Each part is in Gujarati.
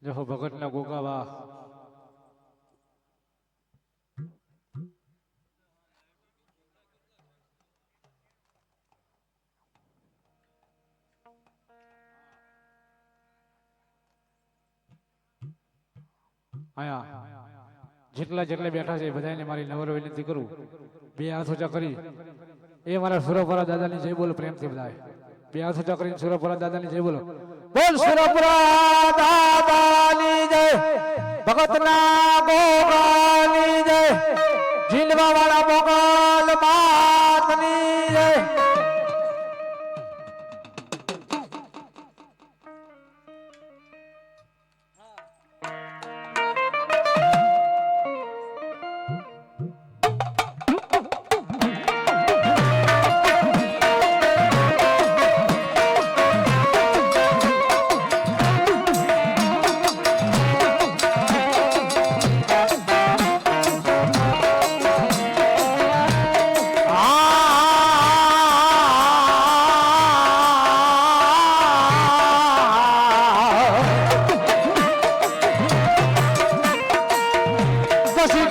જો ભગતના ગોગાવા આયા જેટલા બેઠા છે બધાને મારી નમ્ર વિનંતી કરું, બે હાથ ઊંચા કરી એ મારા સુરપુરા દાદાની જય બોલો પ્રેમથી બધાય. બે હાથ ઊંચા કરીને સુરપુરા દાદાની જય બોલો. બોલ સુરપુરા દાદાની જય, ભગતના ગોગાની જય, જીલવા વાળા મોગલ માતની જય.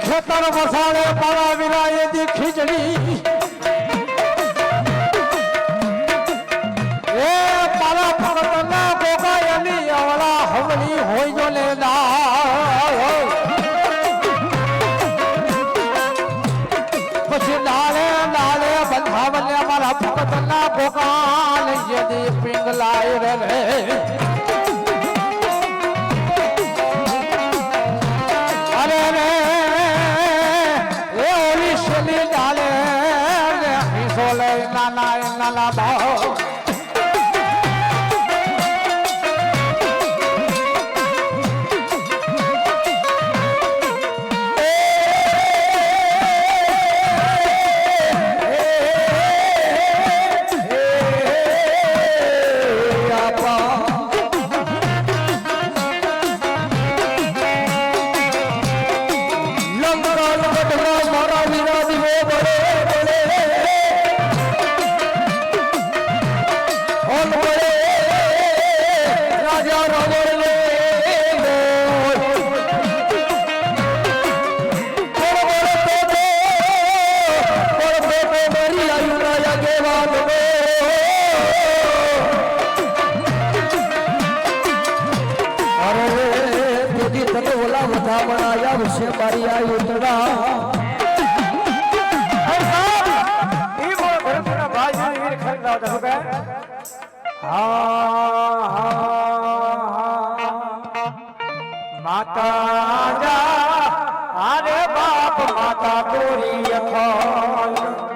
ખેતર વસાડે પારા વિરાય દી ખીચડી એ પારા ભગતના ગોગાયની અવળા હવળી હોય જો લેદા પછી નાળે બંધાવલે મારા ભગતના ગોગાલ યદી પિંગલાય રે નાના ભાવ મારી આ ઉતરા માતા અરે બાપ માતા તોરી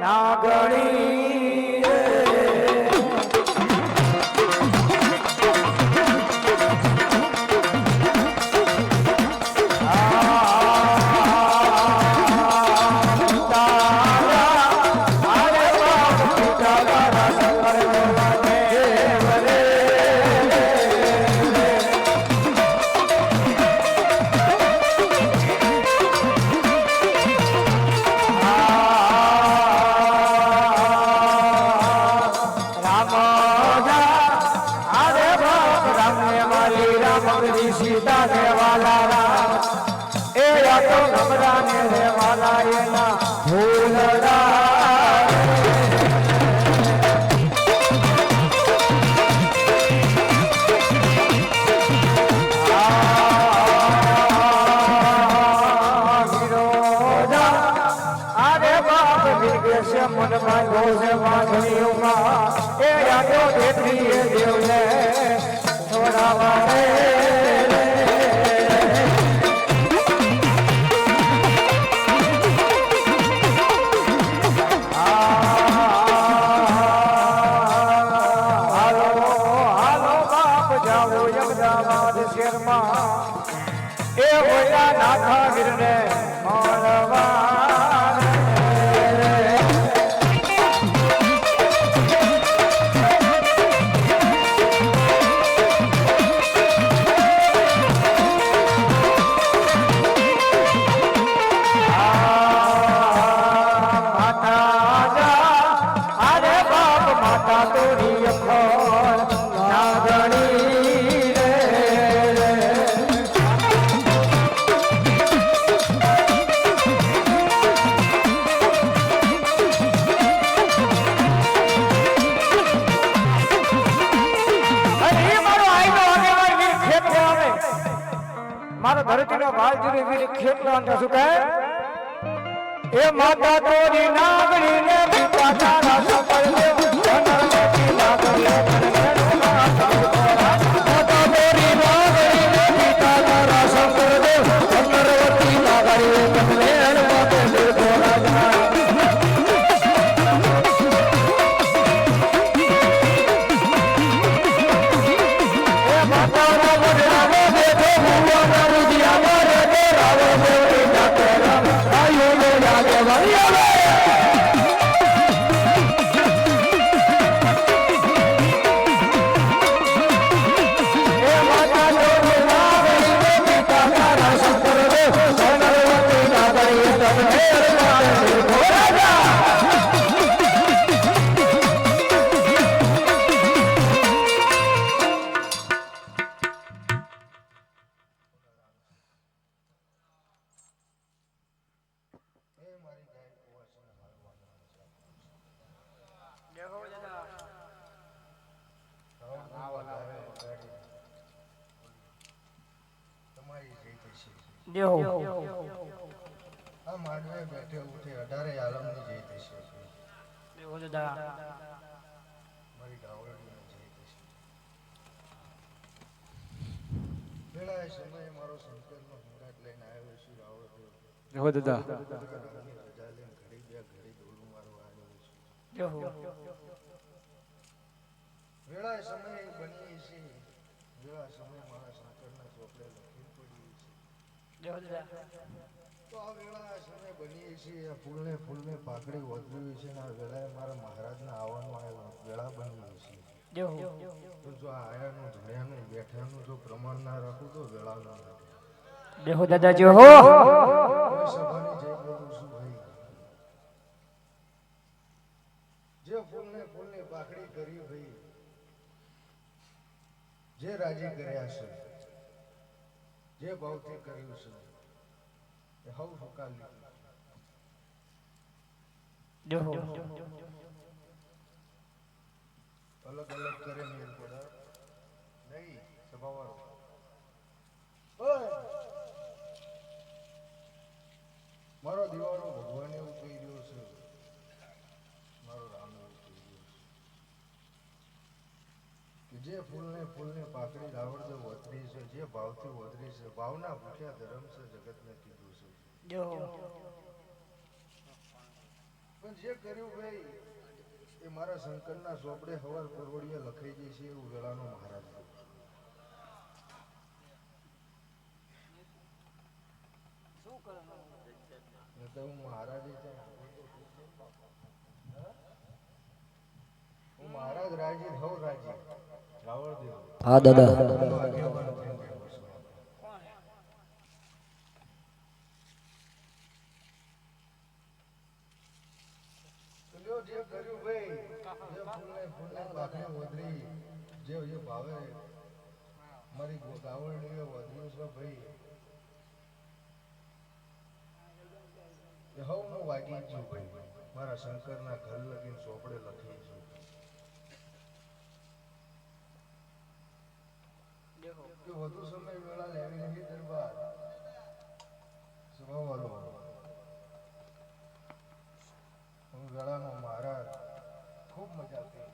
નાગણી सीता ने वाला ए तो नमरा ने वाला ये ना भूलड़ा अरे बाप से मन मांगो से मांगनियों का ए तो देती है देव ने थोड़ा वाले ए होया नाथा गिरने मारवा ભારતીનો ભાલજીરી વીર ખેતનો અંત શું કહે એ માતા તોરી નાગણી ને પિતા તારા સફળ દેવ જનરવતી નાગણી માતા તોરી નાગણી ને પિતા તારા સફળ દેવ જનરવતી નાગણી કનવેણ માતે દેખો રાજા માંડવે બેઠે ઉઠે 18 આલમની જય થશે મારી ગાવડીની જય થશે વેળાએ સમયે મારો સંકલ્પનો સંગાત લઈને આવ્યો છું રાવળદેવ જહો દાદા રજા લઈને ઘડી બે ઘડી ડોલું મારવા આવ્યો છું વેળાએ સમયે બની છે વેળા સમયે મારા શંકરના ચોપડે લખી પડી છે તો આ વેળા સમય બની છે આ ફૂલને પાકડી વધવી છે ને આ વેળાએ મારા મહારાજના આવવામાં વેળા બની છે તો જો આયાનું ધણ્યાનું બેઠાનું જો પ્રમાણ ના રાખું તો વેળા ના રાખે દેહો દાદા જો હો સભાની જય બોલું છું ભાઈ જે ફૂલને પાકડી કરી ભાઈ જે રાજી કર્યા છે જે ભાવથી કર્યું છે એ હવ ફકાલી અલગ અલગ કરે મેલ પડે નહીં સ્વભાવવાળો મારો દિવાળો ભગવાન એવું કહી રહ્યો છે મારો રામ એવું કહી રહ્યો છે કે જે ફૂલને પાકડી રાવણ વધરી છે જે ભાવથી વધરી છે ભાવના ભૂખ્યા ધર્મ છે જગતને કીધું છે પણ જે કર્યું ભાઈ એ મારા શંકરના ચોપડે હવાર પરવડીએ લખાઈ જાય છે એવું વેળાનો મહારાજ તો હું મહારાજે હું મહારાજ રાજી હવ રાજી રાવળદેવ હા દાદા જે કર્યું ભાઈ જે ફૂલને પાકને વધરી જે ભાવે મારી ગાવરણીએ વધ્યું છે ભાઈ એ હવ હું વાગી છું ભાઈ મારા શંકરના ઘર લગીને ચોપડે લખી છું કે વધુ સમય વેળા લેવી નહીં દરબાર સ્વભાવવાળો હું વેળાનો મહારાજ ખૂબ મજા કરી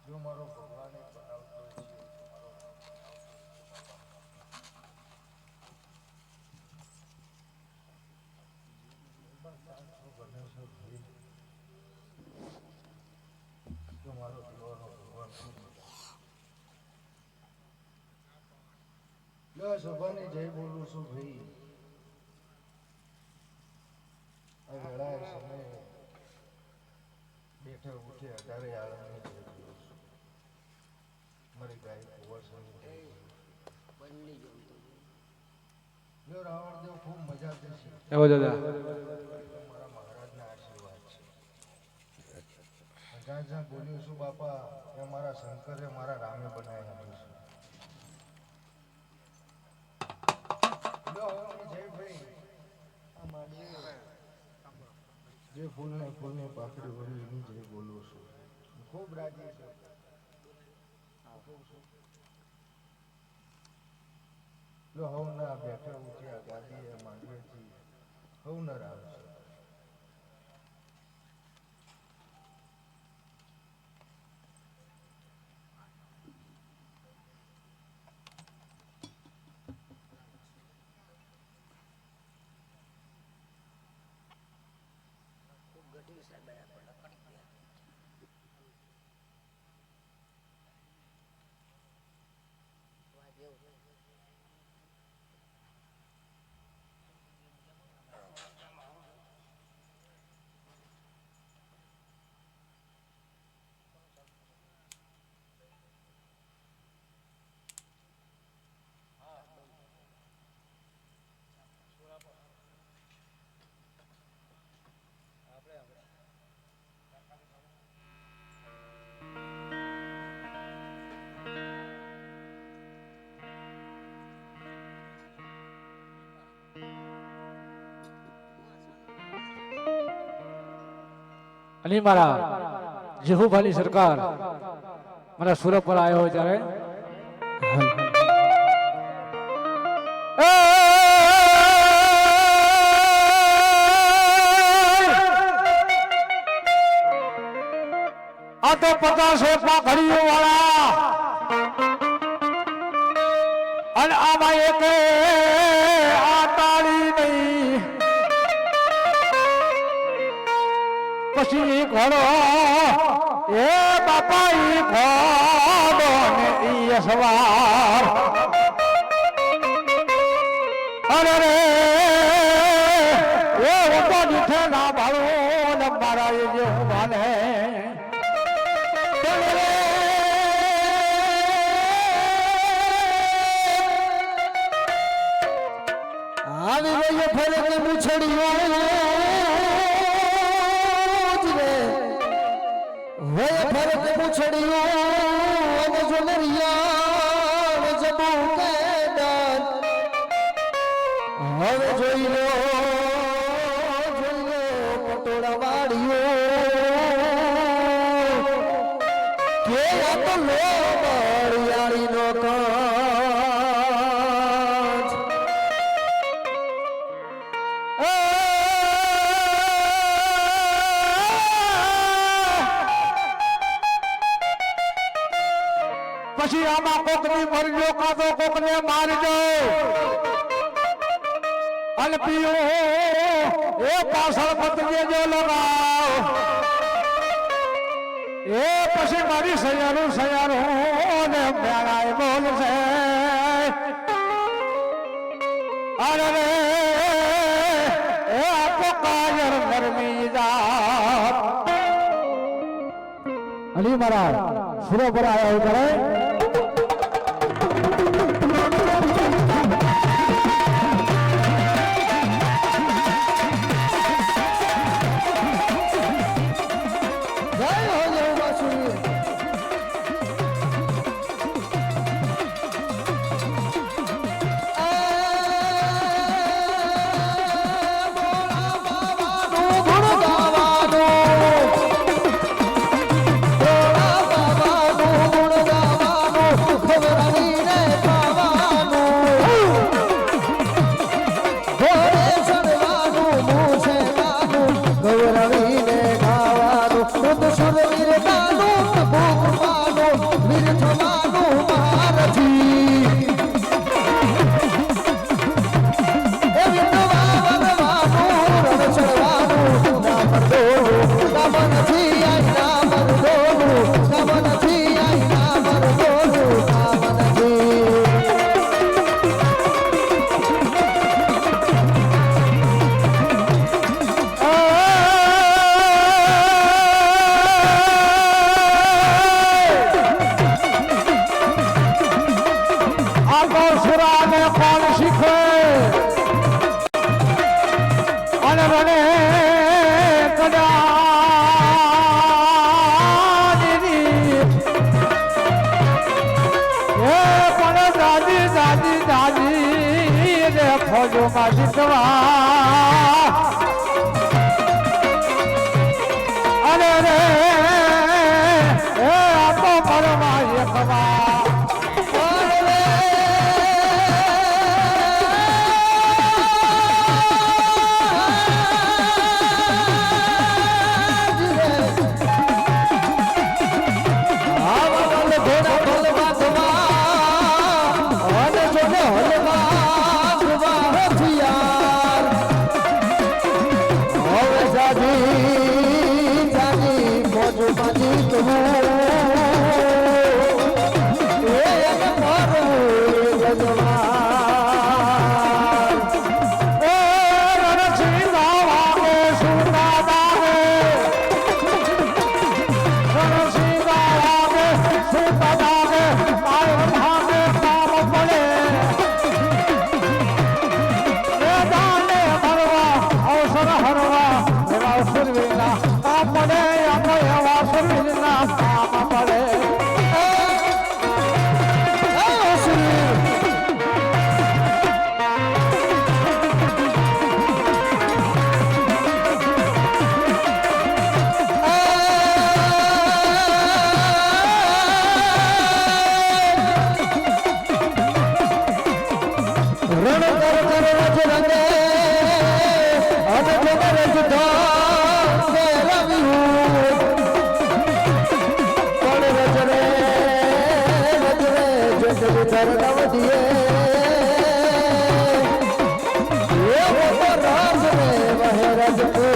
જો મારો ભગવાન એક બનાવતો છે મારો દીવાનો ભગવાન સભાની જય બોલું છું ભાઈ આ વેળાએ સમયે બેઠે ઉઠે 18 આલમની જય બોલું છું મારી ગાય કુંવરસની જો રાવણદેવ ખૂબ મજા દેશે જહો દાદા મારા મહારાજના આશીર્વાદ છે જ્યાં જ્યાં બોલ્યું છું બાપા એ મારા શંકરે મારા રામે બનાવી આપ્યું છે જે ફૂલને પાકડી વળી એની જય બોલું છું ખૂબ રાજી છે કહું છું લો હવના બેઠા ઉઠ્યા ગાદીએ માંડવેથી હવનર આવશે અને મારા જેહુભાની સરકાર મારા સુરત પર આવ્યો હોય ત્યારે આ તો 50 પાઘડીઓ વાળા અને આમાં એક આ તાળી નહીં પછી ઘોડો એ બાપા ઈ ઘોડો ને ઈ સવાર અરે રે એ ઓટો દીઠે ના ભાળો ને મારા એ જે ભાને આવી ગઈ ફરક મુછડીઓ ફરક પૂછડીઓ અને જોનરિયા જબુ કે ડર હવે જોઈ લો પટોળા વાળીઓ કે આ તો લો બળિયાળી નો કાચ પછી આમાં કોકની મરજો કાતો કોકને મારજો અને પીઓ એ પાછળ પતંગે જો લગાવ એ પછી મારી સયારું ને મેળાએ બોલશે અરે રે એ આપો કાયર ગરમી જાત અલી મહારાજ સુરો પર આવ્યા કરે ફોજોમાં જીતવા અરે રે એ આપો મરમાં એકવા રણ કર કર રજ રંગે અન જગર જુધા સે રવિયું પણ રજ રે જગ ધર નવ દિએ એ वो राज रे वह रजपूत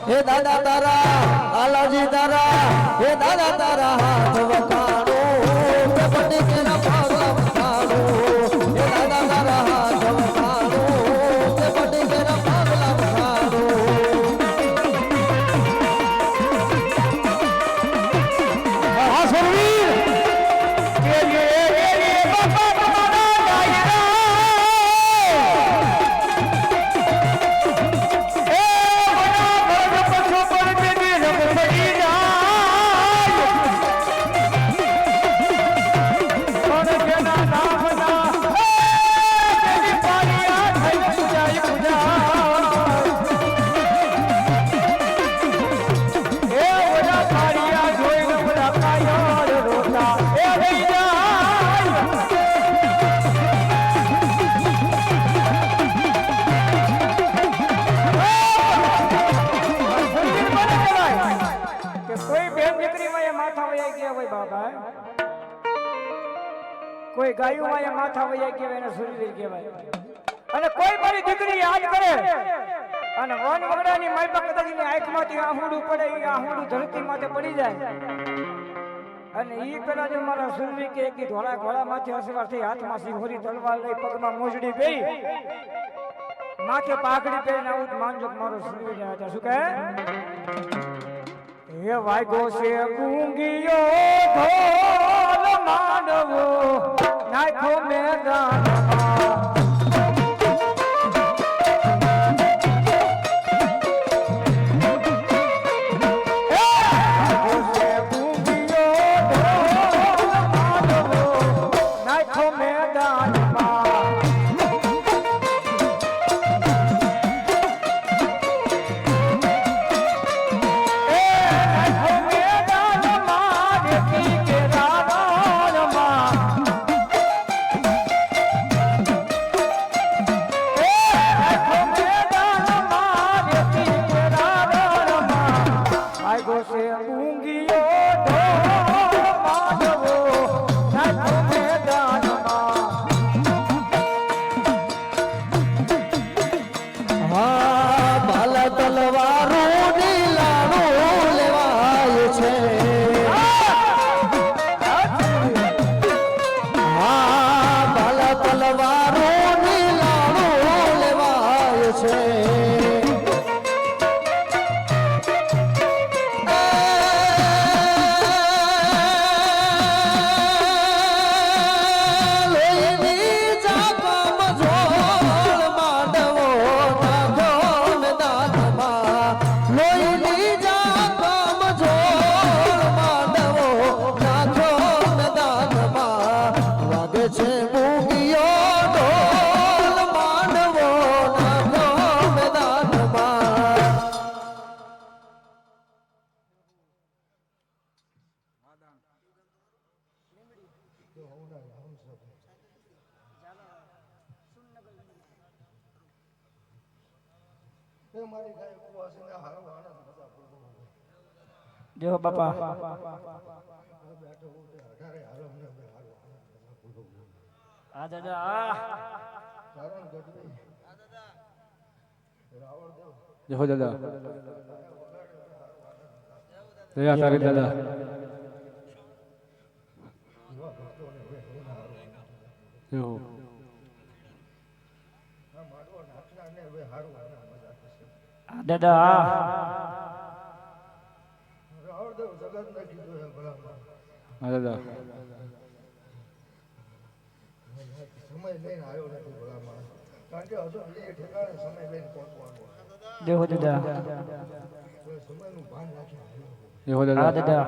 हे दादा तारा आलाजी तारा हे दादा तारा हाथ वकारो कपटी के ना पागला वकारो हे दादा तारा हाथ वकारो कपटी के ना पागला वकारो हाँ सुरवीर ये बाबा तुम्हारा गायरा કોઈ ગાયું માં માથા વયા કહેવાય એને સુરવીર કહેવાય અને કોઈ મારી દીકરી યાદ કરે અને વન વગડાની માલપા કદાચની આંખમાંથી આહુડું પડે એ આહુડું ધરતી માથે પડી જાય અને ઈ પેલા જો મારા સુરવીર કે એક ધોળા ઘોડા માથે અસવાર થઈ હાથમાં સિંહોરી તલવાર લઈ પગમાં મોજડી પહેરી માથે પાઘડી પહેરીને આવું માનજો મારો સુરવીર હતા શું કહે હે વાગો છે ગુંગિયો ઢોલ માંડવો નાખો મેદાનમાં તો હોના રામ સબ એ મારી ગાય કુવાસીને હારો આનંદ બધા પૂરો જો બાપા બેઠો ઉઠે અઢારે હારો મને બે હારો આનંદ બધા પૂરો આ દાદા આ કારણ ગઢવી રાવણ દેવ જહો દાદા જય તારી દાદા એવા ભક્તોને હવે હોના હારો જય આ માડવો નાખનારને હવે હારો આનંદ મજા થશે આ દાદા આ રાવણદેવ જગત ને કીધું હે ભલામાં હા દાદા સમય લઈને આવ્યો નથી ભલામાં કારણ કે હજુ એ ઠેકાણે સમય લઈને પહોંચવાનો જો દાદા તો સમયનું ભાન રાખીને આવ્યો. જય આ દાદા દાદા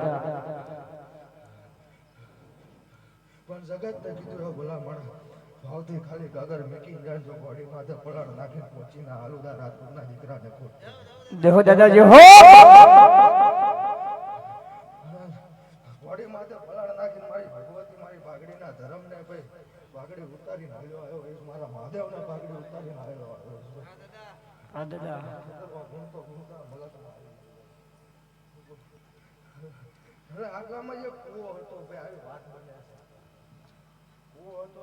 પણ જગત ને કીધું હે ભલામણ ભાવથી ખાલી ગાગર મેકી જાય તો ઘોડી માથે પલાળ નાખીને પહોંચીને હાલુદા રાજપૂતના દીકરાને ખોટ જો દાદા જો હો ઘોડી માથે પલાળ નાખીને મારી ભગવતી મારી પાઘડીના ધર્મને ભાઈ પાઘડી ઉતારીને આવ્યો આવ્યો એ મારા મહાદેવના પાઘડી ઉતારીને આવ્યો આવ્યો આ દાદા ગુણતો ગુણતા મલકમાં આવ્યો. હવે આગળમાં જે કૂવો હતો ભાઈ આવી વાત બને છે કૂવો હતો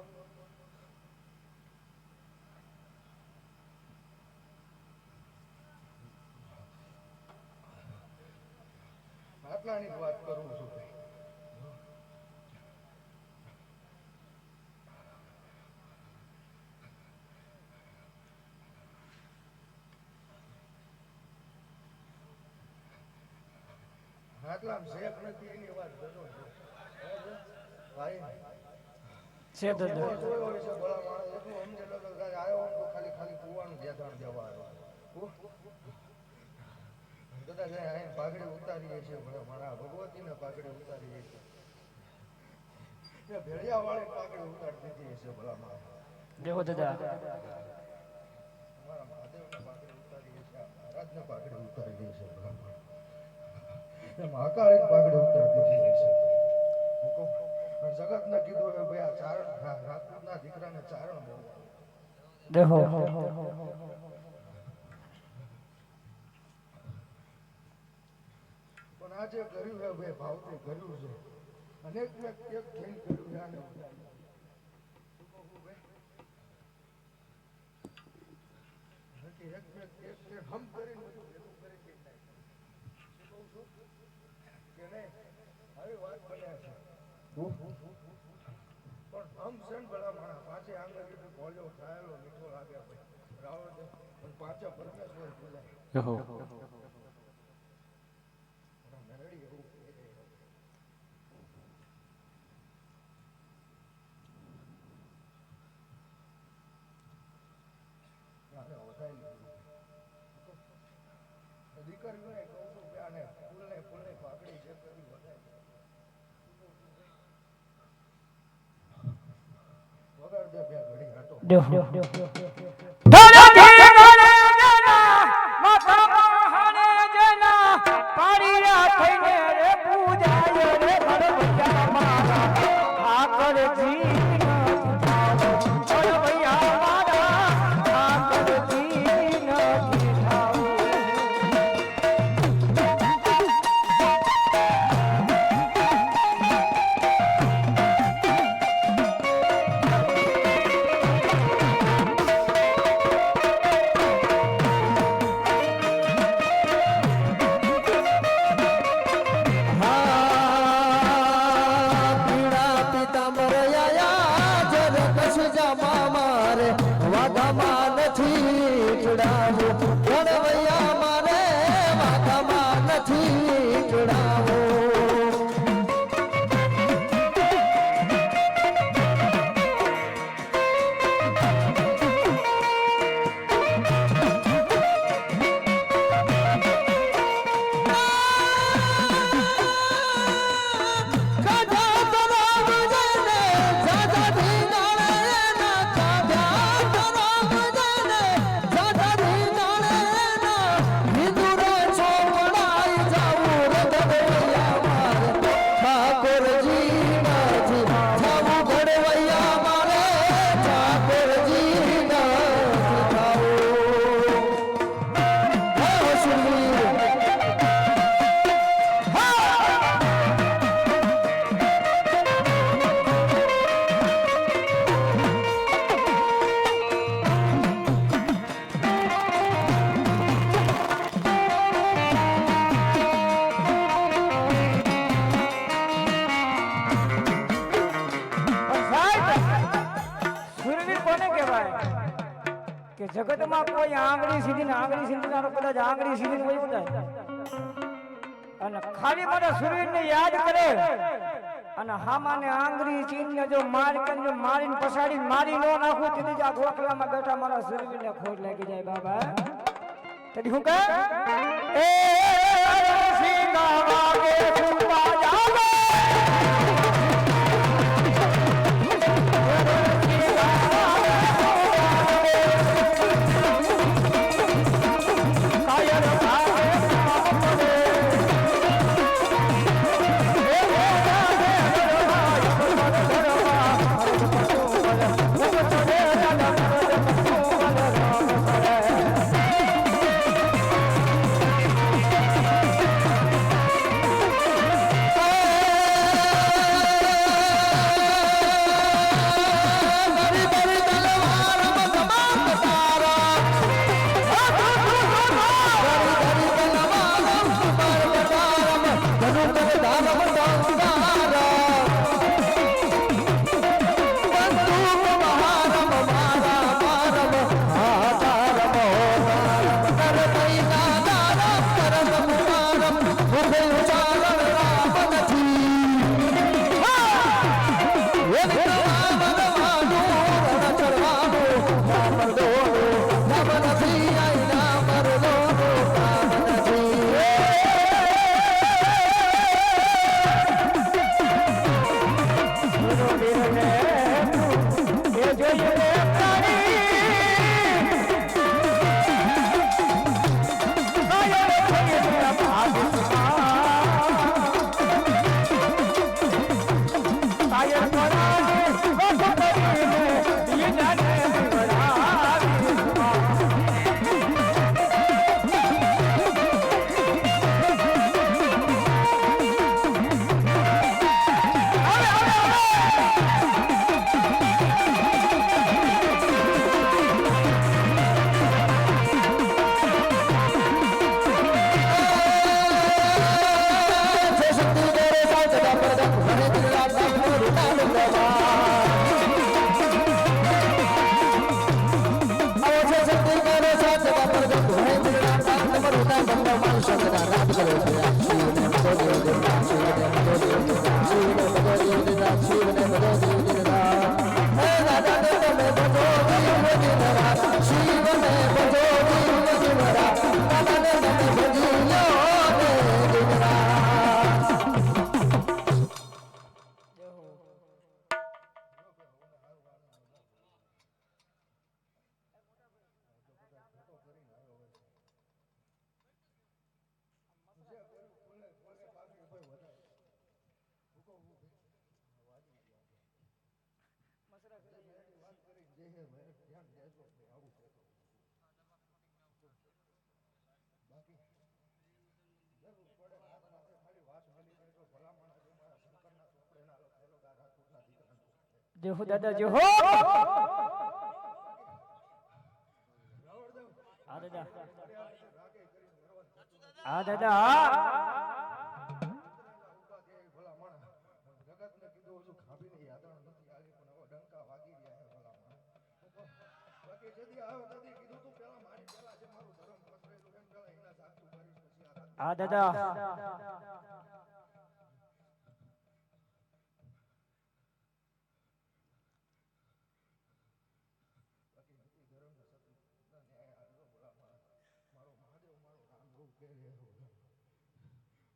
આટલાની જ વાત કરું છું ભાઈ આટલા શેખ નથી એની વાત કરો ભાઈ છે દાદા જોયો હોય છે ભલા માણસ એટલું સમજેલો તો કાંઈ આવ્યો હોય તો ખાલી ખાલી કૂવાનું ધ્યાન દેવા આવ્યો કદાચ અહીં પાઘડી ઉતારીએ છીએ ભલા મારા ભગવતીને પાઘડી ઉતારીએ છીએ ભેળિયા વાળી પાઘડી ઉતારી દીધી છે ભલા મારા જો દાદા અમારા મહાદેવને પાઘડી ઉતારીએ છીએ મહારાજને પાઘડી ઉતારી છે ભલા મારા મહાકાળી પાઘડી ઉતારી દીધી છે હું કહું જગતને કીધું કે ભાઈ આ ચારણ રાજપૂતના દીકરાને ચારણ બહુ દેહો પણ આ જે કર્યું છે ભાઈ ભાવથી કર્યું છે અનેક ને એક થઈને કર્યું છે આને એક હમ કરીને બધું ભેગું કરી કે નહીં આવી વાત બને છે પણ હમ છે ને ભલા માણા પાંચે આંગળી બોલ્યો ખાયેલો મીઠો લાગે ભાઈ રાવણ પણ પાંચે પરમેશ્વર બોલાય જય મેળડી એવું કહી દે દીકરીઓને કહું છું કે આને ફૂલને પાકડી જે કરી વધાય વગાડ દે બે ઘડી હાટો દેહો જગતમાં કોઈ આંગળી સીધી ને આંગળી સીધી ના કદાચ આંગળી સીધી હોય બધા અને ખાલી મારા શરીરને યાદ કરે અને હામાને આંગળી ચીનને જો જો મારીને પછાડીને મારી નો નાખું તેથી આ ગોખલામાં બેઠા મારા શરીરને ખોટ લાગી જાય બાબા તેથી હું કહે એ સીતા વાગે ફૂટા જાવે જે હો દાદા જે હો આ દાદા આ દાદા આ દાદા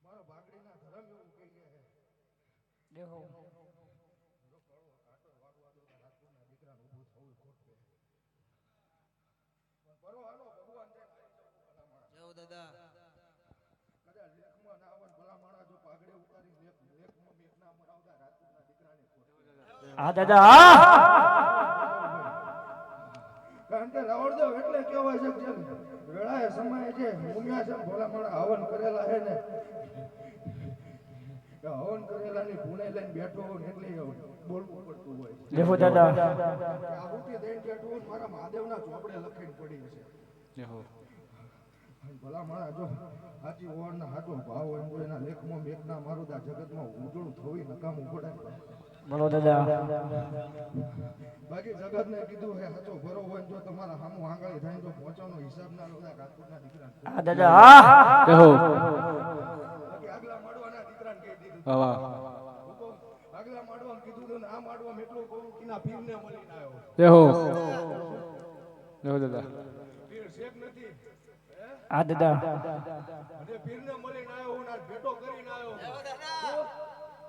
મારો ભાગડીના ધર્મ એવું કહી ગયા દેહો રાજપૂતના દીકરાનું ઊભું થવું ખોટ છે પણ પરવાનો ભગવાન છે દાદા કદાચ લેખમાં ના આવે ભલા માણસ જો પાઘડે ઉતારી લેખમાં મેઘ ના મરાવતા રાજપૂતના દીકરાને ખોટ આ દાદા કારણ કે રાવણદેવ એટલે કહેવાય છે કે વેળાએ સમયે છે મુમ્યા છે ભોલા માણસ હવન કરેલા છે ને હવન કરેલાની પુણે લઈને બેઠો હોય એટલે બોલવું પડતું હોય દેહો દાદા આહુતિ દઈને બેઠો હોય મારા મહાદેવના ચોપડે લખાઈને પડી છે દેહો ભલા માણસ જો સાચી ઓવારના હાટો ભાવ હોય તો એના લેખમાં મેઘના મારુદા જગતમાં ઉજળું થવી નકામું પડે બોલો દાદા બાકી જગતને કીધું હે સાચો ભરો હોય જો તમારા સામું આંગળી થાય તો પહોંચવાનો હિસાબ ના લો રાજપૂતના દીકરા હા દાદા હા જય હો બાકી આગલા માડવાના દીકરાને કહી દીધું વાહ વાહ આગલા માડવામાં કીધું તો આ માડવામાં એટલું કહું કે ના પીરને મળીને આવ્યો જય હો જય હો દાદા પીર શેખ નથી હા દાદા અને પીરને મળીને આવ્યો હું ના ભેટો કરીને આવ્યો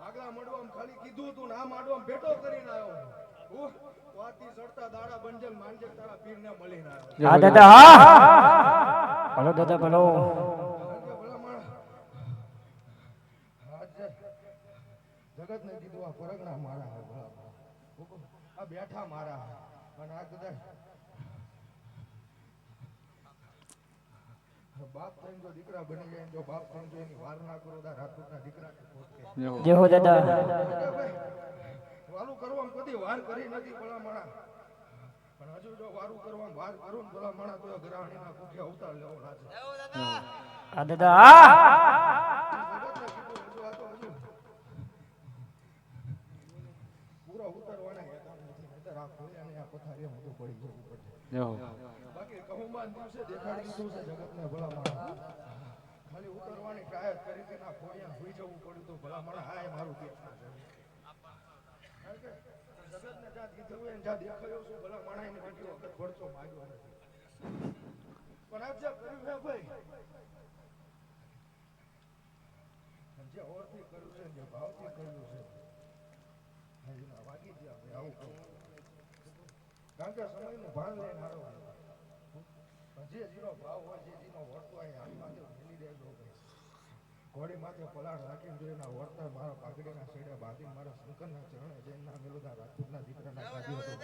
આગલા માડવામાં ખાલી કીધું તું ને આ માડવામાં ભેટો કરીને આવ્યો વાતી ચડતા દાડા બંજલ માંજલ તારા પીરને મળીને આવ્યો હા દાદા હા ભલો દાદા ભલો જગત ને કીધું આ પરગણા મારા આ બેઠા મારા અને આ કદાચ બાપ થઈને જો દીકરા બની જાય જો બાપ થઈને જો એની વાર ના કરો રાજપૂતના દીકરા જય હો દાદા વારું કરવામાં કદી વાર કરી નથી ભલા માણા પણ હજુ જો વારું કરવામાં વાર કરું ને ભલા માણા તો ગ્રાહણીના કુઠે અવતાર લેવો લાગે હા દાદા હા જગતને કીધું હજુ આ તો હજુ પૂરા ઉતરવાના હેતા નથી નહીતર આ ખોલ્યાને આ પથારીએ મોટું પડી જવું પડે જય હો બાકી કહુંમાં દિવસે દેખાડી દીધું છે જગતને ભલા માણા ખાલી ઉતરવાની કાયદ કરી કે ના ખોડિયા હોઈ જવું પડ્યું તો ભલા માણા હા એ મારું પેટ ના જવું જગતને જ્યાં દીધું હોય જ્યાં દેખાયો છું ભલા માણા એની આટલી વખત ખર્ચો માંગ્યો નથી પણ આપ જે કર્યું હે ભાઈ જે ઓરથી કર્યું છે જે ભાવથી કર્યું છે એના વાગી ગયા ભાઈ આવું કહું કારણ કે સમયનું ભાન લઈને આવ્યો જે જીનો ભાવ હોય જે જીનો વર્તો હોય હાથ માથે મેલી દેજો ભાઈ ઘોડી માથે પલાળ રાખીને જો એના વર્તર મારા પાઘડીના છેડે બાંધીને મારા શંકરના ચરણે જઈને ના મેલુદા રાજપૂતના દીકરાના ગાદી હતો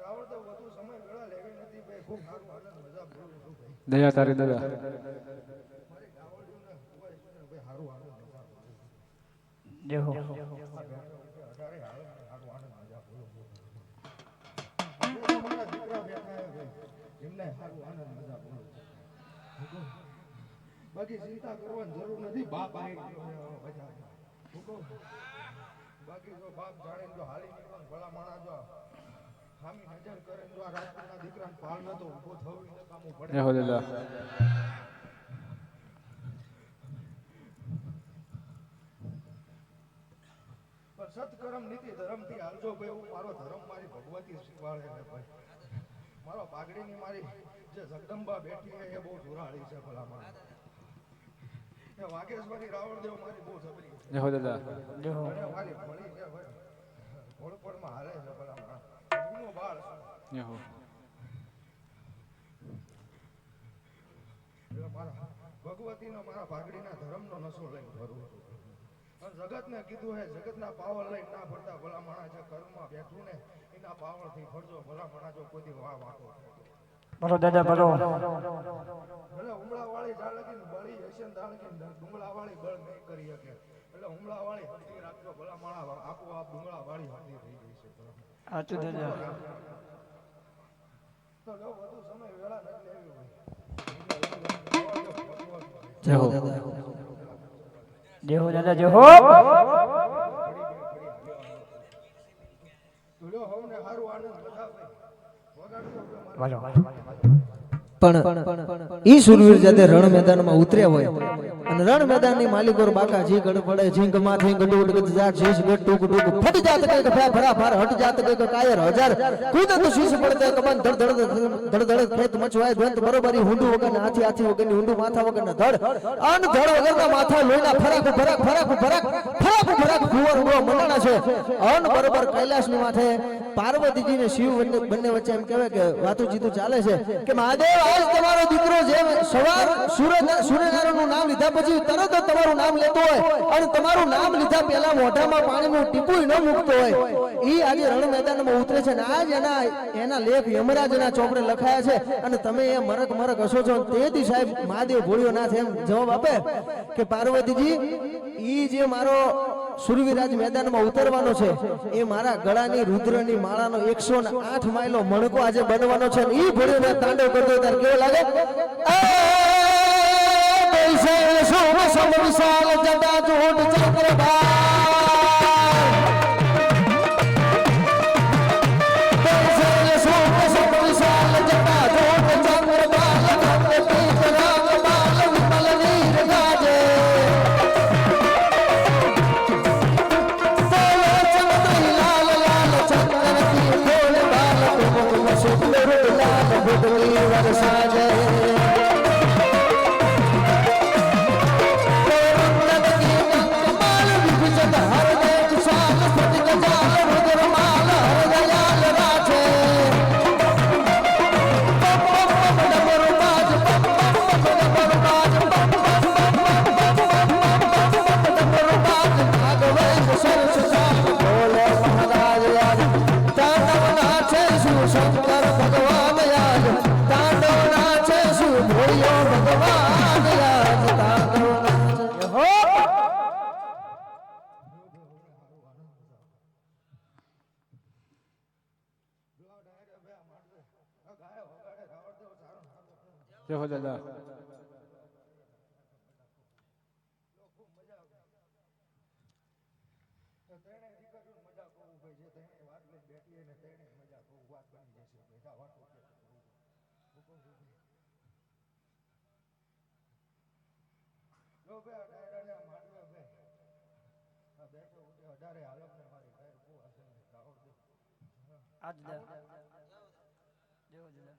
રાવણ તો વધુ સમય વેળા લેવી નથી ભાઈ ખૂબ સારું આનંદ મજા બોલું છું ભાઈ દયા તારી દાદા મારી ગાવડીને હોય છે ને ભાઈ સારું આનંદ મજા બોલું જય હો અઢારે હાલ સારું આનંદ મજા બોલું મારા દીકરા બેઠા હે ભાઈ એમને સારું આનંદ મજા બોલું બાકી ચિંતા કરવાની જરૂર નથી બાપ આવી ગયો બધા બાકી જો બાપ જાણે જો હાલી નીકળો ભલા માણા જો સામી નજર કરે જો આ રાજપૂતના દીકરાને પાલ નતો ઊભો થવું ને કામું પડે જય હો દાદા પણ સત્કર્મ નીતિ ધર્મથી હાલજો ભાઈ હું મારો ધર્મ મારી ભગવતી શીખવાડે છે ભાઈ મારો પાઘડીની મારી જે જગદંબા બેઠી છે એ બહુ જોરાળી છે ભલા માણા એ વાઘેશ્વરી રાવણદેવ મારી બહુ જબરી છે જય હો દાદા જય હો અને મારી ભળી છે ભાઈ ઘોડપડમાં હાલે છે ભલા માણા એનો બાળ છે જય હો એટલે મારા ભગવતીનો મારા પાઘડીના ધર્મનો નશો લઈને ફરું છું અને જગતને કીધું હે જગતના પાવર લઈને ના ફરતા ભલા માણા જે કર્મમાં બેઠું ને એના પાવરથી ફરજો ભલા માણા જો કોઈ વાહ વાતો ભલો દાદા ભલો એટલે ઉમળાવાળી જાળકી બળી હશે ને દાળકી ડુંગળાવાળી બળ નહીં કરી શકે એટલે ઉમળાવાળી હરતી રાખજો ભલા માણા આપોઆપ ડુંગળાવાળી હરતી થઈ ગઈ છે સાચું દાદા તો જો વધુ સમય વેળા નથી લેવી હોય જય હો દાદા જય હો દાદા જય હો તુલ્યો હોવને હારું આનંદ બધા વગાડજો ભલો પણ ઈ સુરવીર જાતે રણ મેદાનમાં ઉતર્યા હોય અને રણ મેદાનની માલિકો બાકા જી ગડ પડે ઝીંગ માથે ગડુડ ગદ જાત શીશ ગડ ટુક ટુક ફટ જાત કે ફા ફરા ફર હટ જાત કે કાયર હજાર કુદત શીશ પડતે કબન ધડ ધડ ધડ ખેત મચવાય ધ્વંત બરોબરી હુંડું વગર હાથી હાથી વગરની હુંડું માથા વગરના ધડ અન ધડ વગરના માથા લોહીના ફરાક ફરાક ફરાક ફરાક ફરાક ફરાક ફુવર ઉડો મંડાણા છે અન બરોબર કૈલાસની માથે પાર્વતીજી ને શિવ બંને વચ્ચે એમ કહેવાય કે વાતો જીતું ચાલે છે કે મહાદેવ આજ તમારો દીકરો જેમ સવાર સૂર્યનારાયણનું નામ લીધા પછી તરત જ તમારું નામ લેતો હોય અને તમારું નામ લીધા પહેલા મોઢામાં પાણીનું ટીપું ન મૂકતો હોય ઈ આજે રણ મેદાનમાં ઉતરે છે ને આજ એના લેખ યમરાજના ચોપડે લખાયા છે અને તમે એ મરક મરક હસો છો તેથી સાહેબ મહાદેવ ભોળિયોનાથ એમ જવાબ આપે કે પાર્વતીજી ઈ જે મારો સુરવીરાજ મેદાનમાં ઉતરવાનો છે એ મારા ગળાની રુદ્રની માળાનો 108 માઇલો મણકો આજે બનવાનો છે ને ઈ ભોળિયોને તાંડવ કરતો ત્યારે કેવો લાગે વિશાલ જટા જોડ ચક્રભાઈ જય હો દાદા. તો તેણે દીકરીઓ મજા કરવું ભાઈ જે તેણે વાત લઈ બેઠી અને તેણે મજા કરવું વાત બની જશે ભાઈ જા વાતો કે કરવું હુકમ છે ભાઈ લો ભાઈ ડાયરાને માંડવે ભાઈ આ બેઠો ઉઠે અઢારે હાલમને મારી ઘર બહુ હશે ને ગાવડ દે આજ દે દેવો જલા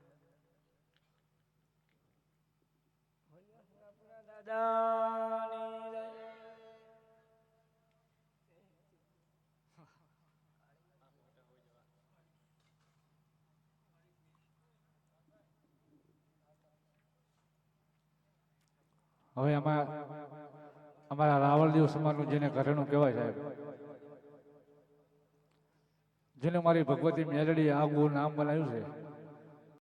દાદાની જય. હવે અમારા રાવળદેવ સમાજનું જેને ઘરેણું કહેવાય સાહેબ, જેને મારી ભગવતી મેલડી આગવું નામ બનાવ્યું છે,